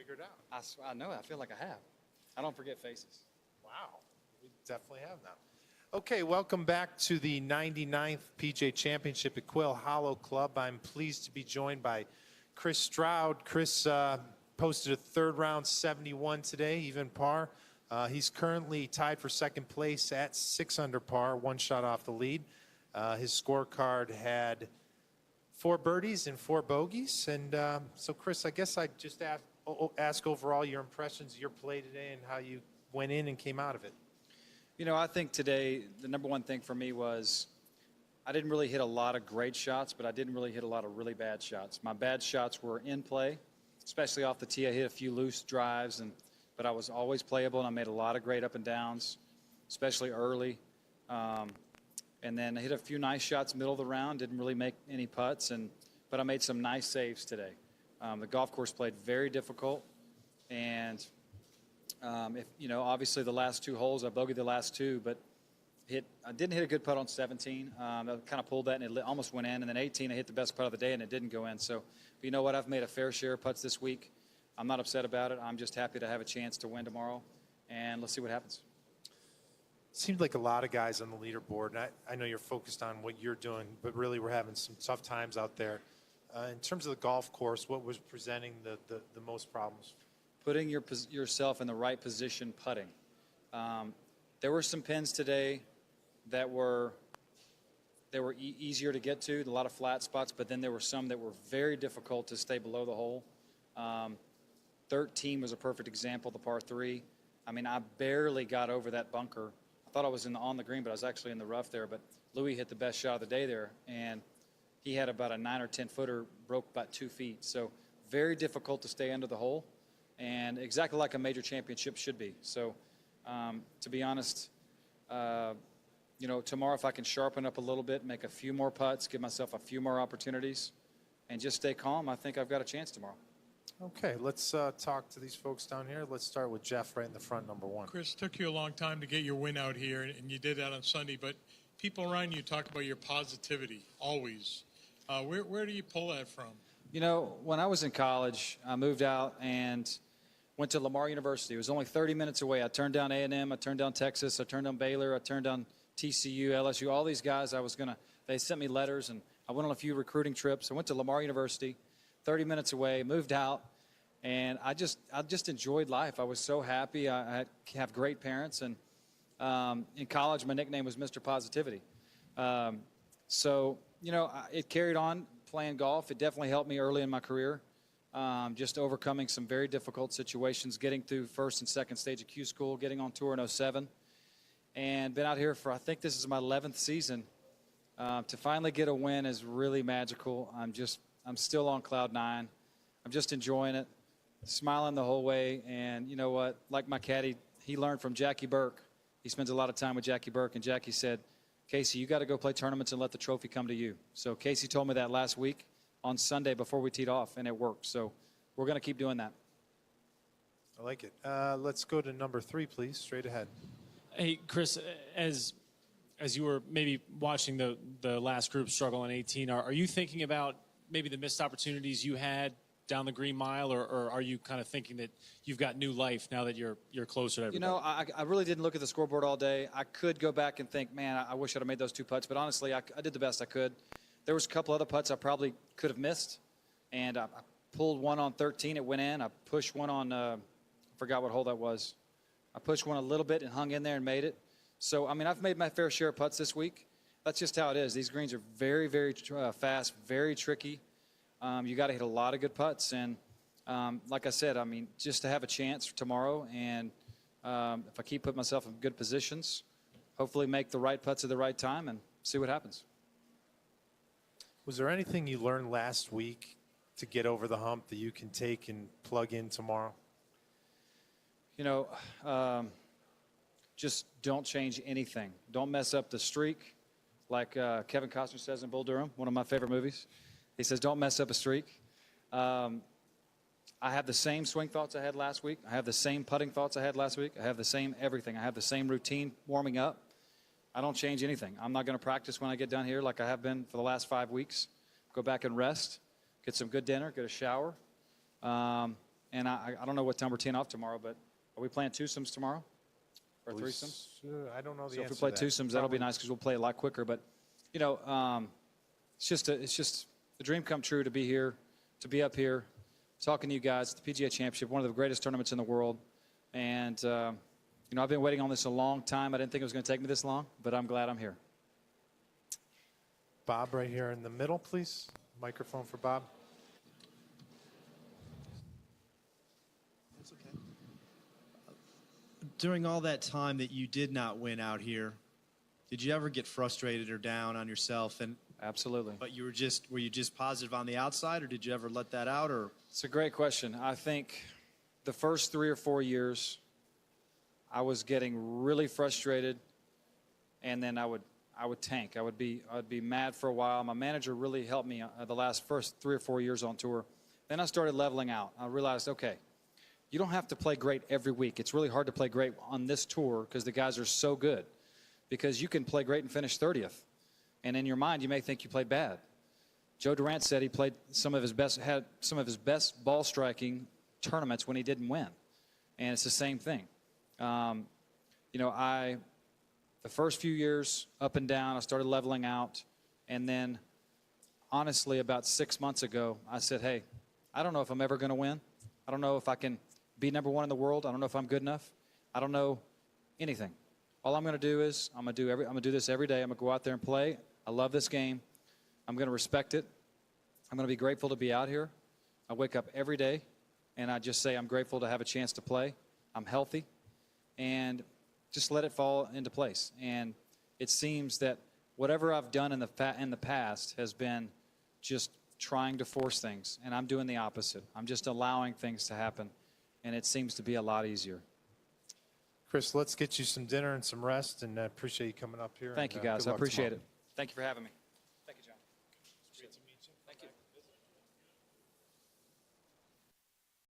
figured out. I know. I feel like I have. I don't forget faces. Wow. We definitely have now. Okay, welcome back to the 99th PGA Championship at Quill Hollow Club. I'm pleased to be joined by Chris Stroud. Chris posted a third round 71 today, even par. He's currently tied for second place at 6 under par, one shot off the lead. His scorecard had 4 birdies and 4 bogeys. And so, Chris, I guess I'd just ask overall your impressions of your play today and how you went in and came out of it. You know, I think today the number one thing for me was I didn't really hit a lot of great shots, but I didn't really hit a lot of really bad shots. My bad shots were in play, especially off the tee. I hit a few loose drives, but I was always playable, and I made a lot of great up and downs, especially early. And then I hit a few nice shots middle of the round, didn't really make any putts, but I made some nice saves today. The golf course played very difficult, and obviously the last 2 holes, I bogeyed the last 2, but I didn't hit a good putt on 17. I kind of pulled that, and it almost went in. And then 18, I hit the best putt of the day, and it didn't go in. So, but you know what? I've made a fair share of putts this week. I'm not upset about it. I'm just happy to have a chance to win tomorrow, and let's see what happens. Seemed like a lot of guys on the leaderboard, and I know you're focused on what you're doing, but really we're having some tough times out there. In terms of the golf course, what was presenting the most problems? Putting yourself in the right position putting. There were some pins today that were easier to get to, a lot of flat spots, but then there were some that were very difficult to stay below the hole. 13 was a perfect example, the par 3. I mean, I barely got over that bunker. I thought I was on the green, but I was actually in the rough there. But Louis hit the best shot of the day there, and he had about a 9 or 10 footer, broke about 2 feet. So very difficult to stay under the hole, and exactly like a major championship should be. So to be honest, tomorrow if I can sharpen up a little bit, make a few more putts, give myself a few more opportunities, and just stay calm, I think I've got a chance tomorrow. Okay, let's talk to these folks down here. Let's start with Jeff right in the front, number 1. Chris, it took you a long time to get your win out here, and you did that on Sunday, but people around you talk about your positivity, always. Where do you pull that from? You know, when I was in college, I moved out and went to Lamar University. It was only 30 minutes away. I turned down A&M, I turned down Texas, I turned down Baylor, I turned down TCU, LSU, all these guys they sent me letters, and I went on a few recruiting trips. I went to Lamar University, 30 minutes away, moved out, and I just enjoyed life. I was so happy. I have great parents, and in college, my nickname was Mr. Positivity. So, it carried on playing golf. It definitely helped me early in my career, just overcoming some very difficult situations, getting through first and second stage of Q School, getting on tour in 07, and been out here for, I think this is my 11th season. To finally get a win is really magical. I'm still on cloud 9. I'm just enjoying it, smiling the whole way. And you know what? Like my caddy, he learned from Jackie Burke. He spends a lot of time with Jackie Burke, and Jackie said, Casey, you got to go play tournaments and let the trophy come to you. So Casey told me that last week on Sunday before we teed off, and it worked. So we're going to keep doing that. I like it. Let's go to number 3, please, straight ahead. Hey, Chris, as you were maybe watching the last group struggle on 18, are you thinking about maybe the missed opportunities you had down the green mile, or are you kind of thinking that you've got new life now that you're closer to everybody? You know, I really didn't look at the scoreboard all day. I could go back and think, man, I wish I'd have made those 2 putts, but honestly, I did the best I could. There was a couple other putts I probably could have missed, and I pulled one on 13. It went in. I pushed one on, I forgot what hole that was. I pushed one a little bit and hung in there and made it. So, I mean, I've made my fair share of putts this week. That's just how it is. These greens are very, very fast, very tricky. You got to hit a lot of good putts. And like I said, I mean, just to have a chance for tomorrow, and if I keep putting myself in good positions, hopefully make the right putts at the right time and see what happens. Was there anything you learned last week to get over the hump that you can take and plug in tomorrow? You know, just don't change anything. Don't mess up the streak, like Kevin Costner says in Bull Durham, one of my favorite movies. He says, don't mess up a streak. I have the same swing thoughts I had last week. I have the same putting thoughts I had last week. I have the same everything. I have the same routine warming up. I don't change anything. I'm not going to practice when I get down here like I have been for the last 5 weeks. Go back and rest, get some good dinner, get a shower, and And I don't know what time we're teeing off tomorrow, but are we playing twosomes tomorrow or threesomes? I don't know the So if answer we play to that. twosomes, that'll be nice because we'll play a lot quicker. But, you know, it's just a dream come true to be here, to be up here, talking to you guys. The PGA Championship, one of the greatest tournaments in the world. And, you know, I've been waiting on this a long time. I didn't think it was going to take me this long, but I'm glad I'm here. Bob, right here in the middle, please. Microphone for Bob. That's okay. During all that time that you did not win out here, did you ever get frustrated or down on yourself? And Absolutely. but were you just positive on the outside, or did you ever let that out? Or It's a great question. I think the first 3 or 4 years, I was getting really frustrated, and then I would tank. I'd be mad for a while. My manager really helped me the first 3 or 4 years on tour. Then I started leveling out. I realized, okay, you don't have to play great every week. It's really hard to play great on this tour because the guys are so good. Because you can play great and finish 30th, and in your mind you may think you played bad. Joe Durant said he played had some of his best ball striking tournaments when he didn't win, and it's the same thing. You know, the first few years up and down, I started leveling out, and then honestly, about 6 months ago, I said, hey, I don't know if I'm ever going to win. I don't know if I can be number one in the world. I don't know if I'm good enough. I don't know anything. All I'm going to do is I'm going to do this every day. I'm going to go out there and play. I love this game. I'm going to respect it. I'm going to be grateful to be out here. I wake up every day, and I just say I'm grateful to have a chance to play. I'm healthy, and just let it fall into place. And it seems that whatever I've done in the past has been just trying to force things, and I'm doing the opposite. I'm just allowing things to happen, and it seems to be a lot easier. Chris, let's get you some dinner and some rest, and I appreciate you coming up here. Thank you, and, guys. good I luck appreciate tomorrow. it. Thank you for having me. Thank you, John. Thank you.